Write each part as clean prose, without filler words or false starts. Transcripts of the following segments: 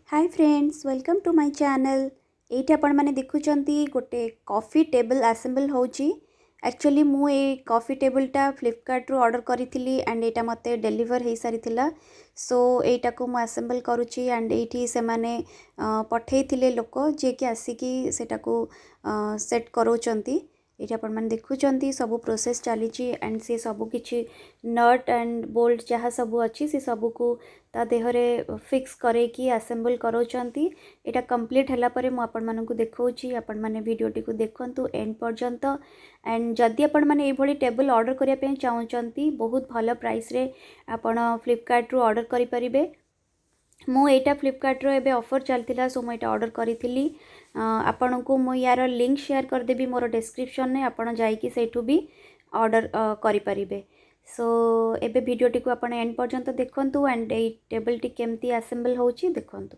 Hi friends welcome to my channel. एठी आपण माने देखुचंती गोटे कॉफी टेबल असेंबल होची। एक्चुअली मु ए कॉफी टेबलटा फ्लिपकार्ट रू ऑर्डर करिथिली एंड एटा मते डिलीवर हे सारिथिला। सो एटा को मु असेंबल करूची एंड एठी से माने पठेइथिले लोक जे कि आसीकी सेटा को सेट करोचंती। ये आपण मैंने देखुं सब प्रोसेस चली एंड से सब किछि नट एंड बोल्ट जहाँ सब अच्छी से सब को ता देहरे फिक्स करे कि असेंबल करोचंती। एटा कंप्लीट हला परे मु आपण मानकु देखौची, आपण माने वीडियोटी को देखंतु एंड पर्यंत। एंड जदि आपण माने ए भली टेबल ऑर्डर करिया पे चाहूचंती बहुत भलो प्राइस रे आपण फ्लिपकार्ट रू ऑर्डर करि परिबे। मु एटा फ्लिपकार्ट रो एबे ऑफर चलतिला सो मु एटा ऑर्डर करिथिली। आपण को मु यार लिंक शेयर कर देबी मोर डिस्क्रिप्शन ने, आपण जाईकी सेठू भी ऑर्डर करि परिबे। सो एबे वीडियोटी को आपण एंड पर्यंत देखंतु एंड ए टेबल टी केमती असेंबल होची देखंतु।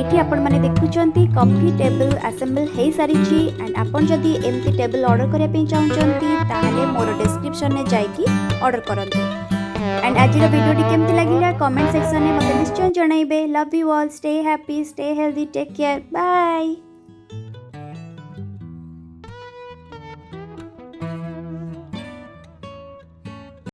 एठी आपण माने देखुचंती कॉफी टेबल असेंबल हे सारिची एंड आपण जदी एमती टेबल ऑर्डर करिया पे चाहउचंती ताहाले मोर डिस्क्रिप्शन ने जाईकी ऑर्डर करंतु एंड आज वीडियो टी केमती लागिला कमेंट सेक्शन में मते निश्चय जणाइबे love you all stay happy stay healthy take care bye.